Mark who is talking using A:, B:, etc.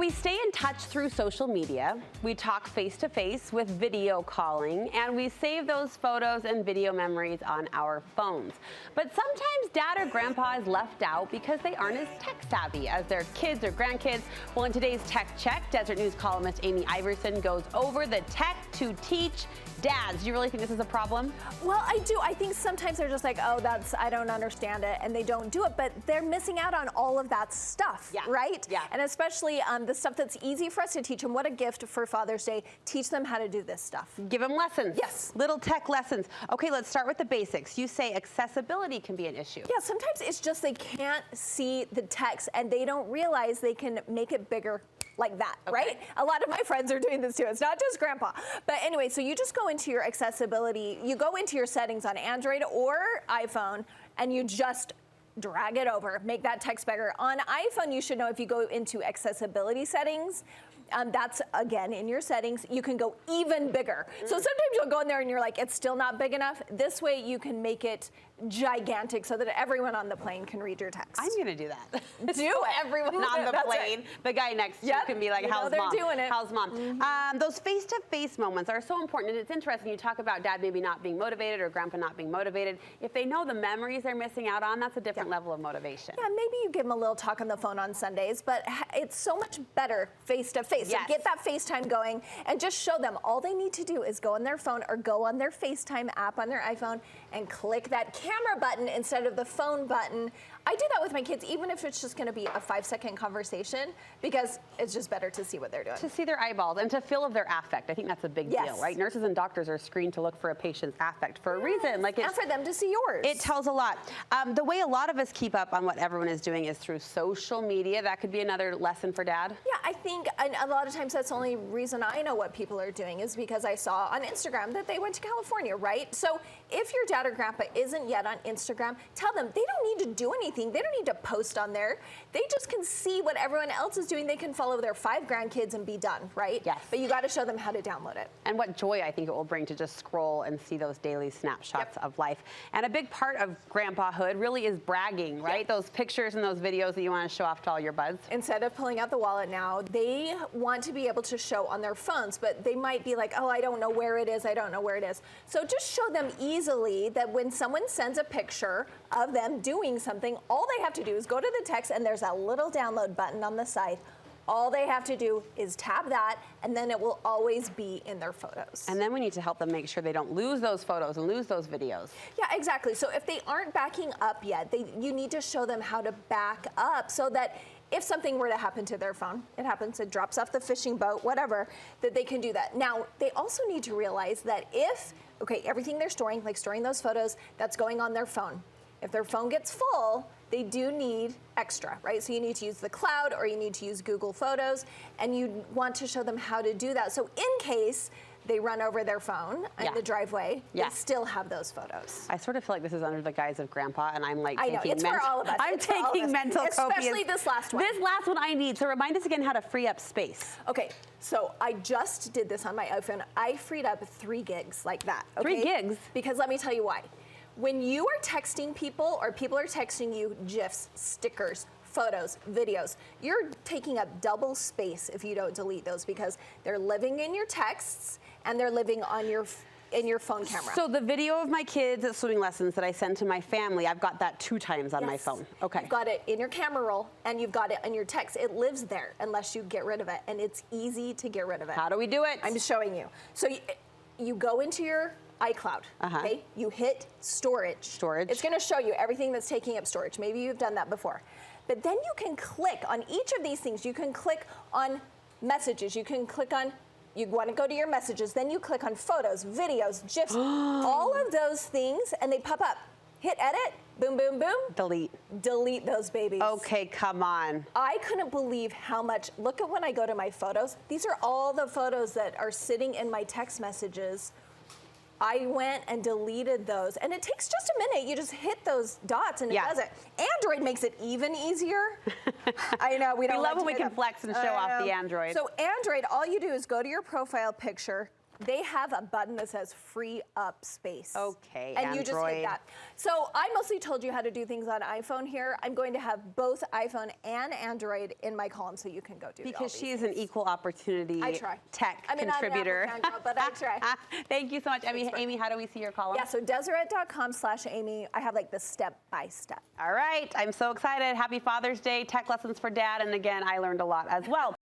A: We stay in touch through social media, we talk face-to-face with video calling, and we save those photos and video memories on our phones. But sometimes dad or grandpa is left out because they aren't as tech-savvy as their kids or grandkids. Well, in today's Tech Check, Deseret News columnist Amy Iverson goes over the tech to teach dads. Do you really think this is a problem?
B: Well, I do. I think sometimes they're just like, oh, I don't understand it, and they don't do it, but they're missing out on all of that stuff, right?
A: Yeah.
B: And especially the stuff that's easy for us to teach them. What a gift for Father's Day. Teach them how to do this stuff.
A: Give them lessons.
B: Yes.
A: Little tech lessons. Okay, let's start with the basics. You say accessibility can be an issue.
B: Yeah, sometimes it's just they can't see the text and they don't realize they can make it bigger like that, right? A lot of my friends are doing this too. It's not just grandpa. But anyway, so you just go into your accessibility, you go into your settings on Android or iPhone, and you just drag it over, make that text bigger. On iPhone, you should know if you go into accessibility settings, that's again in your settings, you can go even bigger. So sometimes you'll go in there and you're like, it's still not big enough. This way you can make it gigantic so that everyone on the plane can read your text.
A: I'm gonna do that.
B: Do
A: everyone on the plane, the guy next to you can be like, how's mom?
B: Doing it.
A: How's mom? Those face-to-face moments are so important, and it's interesting. You talk about dad maybe not being motivated or grandpa not being motivated. If they know the memories they're missing out on, that's a different level of motivation.
B: Yeah, maybe you give them a little talk on the phone on Sundays, but it's so much better face-to-face. So get that FaceTime going and just show them all they need to do is go on their phone or go on their FaceTime app on their iPhone and click that camera button instead of the phone button. I do that with my kids, even if it's just going to be a 5-second conversation, because it's just better to see what they're doing.
A: To see their eyeballs and to feel of their affect. I think that's a big deal, right? Nurses and doctors are screened to look for a patient's affect for a reason. Like
B: and for them to see yours.
A: It tells a lot. The way a lot of us keep up on what everyone is doing is through social media. That could be another lesson for dad.
B: Yeah, I think a lot of times that's the only reason I know what people are doing is because I saw on Instagram that they went to California, right? So if your dad or grandpa isn't yet on Instagram, tell them they don't need to do anything. They don't need to post on there. They just can see what everyone else is doing. They can follow their 5 grandkids and be done, right?
A: Yes.
B: But you got to show them how to download it.
A: And what joy I think it will bring to just scroll and see those daily snapshots of life. And a big part of grandpahood really is bragging, right? Those pictures and those videos that you want to show off to all your buds.
B: Instead of pulling out the wallet now, they want to be able to show on their phones, but they might be like, oh, I don't know where it is. I don't know where it is. So just show them easily that when someone sends a picture of them doing something, all they have to do is go to the text and there's a little download button on the side. All they have to do is tap that, and then it will always be in their photos.
A: And then we need to help them make sure they don't lose those photos and lose those videos.
B: Yeah, exactly. So if they aren't backing up yet, you need to show them how to back up so that if something were to happen to their phone, it happens, it drops off the fishing boat, whatever, that they can do that. Now, they also need to realize that if, everything they're storing, like storing those photos, that's going on their phone. If their phone gets full, they do need extra, right? So you need to use the cloud or you need to use Google Photos, and you want to show them how to do that. So in case they run over their phone in the driveway, they still have those photos.
A: I sort of feel like this is under the guise of grandpa, and I'm like
B: it's for all of us.
A: I'm taking mental copious.
B: Especially this last one.
A: This last one I need. So remind us again how to free up space.
B: Okay, so I just did this on my iPhone. I freed up 3 gigs like that.
A: 3 gigs?
B: Because let me tell you why. When you are texting people or people are texting you GIFs, stickers, photos, videos, you're taking up double space if you don't delete those because they're living in your texts and they're living on in your phone camera.
A: So the video of my kids at swimming lessons that I send to my family, I've got that 2 times on my phone. Okay.
B: You've got it in your camera roll and you've got it in your text. It lives there unless you get rid of it, and it's easy to get rid of it.
A: How do we do it?
B: I'm showing you. So you go into your iCloud, okay? You hit storage. It's gonna show you everything that's taking up storage. Maybe you've done that before. But then you can click on each of these things. You can click on messages. You can click on, you wanna go to your messages, then you click on photos, videos, GIFs, all of those things, and they pop up. Hit edit, boom, boom, boom.
A: Delete.
B: Delete those babies.
A: Okay, come on.
B: I couldn't believe how much, look at when I go to my photos. These are all the photos that are sitting in my text messages. I went and deleted those, and it takes just a minute. You just hit those dots, and it does it. Android makes it even easier. I know, we don't
A: love when we can flex and show off the Android.
B: So Android, all you do is go to your profile picture, they have a button that says free up space.
A: Okay,
B: and you just hit
A: Android.
B: that. So I mostly told you how to do things on iPhone here. I'm going to have both iPhone and Android in my column so you can go do all
A: Because
B: these
A: she's an equal opportunity
B: I try.
A: tech
B: I mean,
A: contributor.
B: I'm an Apple fan girl, but I try.
A: Thank you so much, Amy. Amy, how do we see your column?
B: Yeah, so Deseret.com/Amy. I have like the step-by-step.
A: All right, I'm so excited. Happy Father's Day, tech lessons for dad. And again, I learned a lot as well.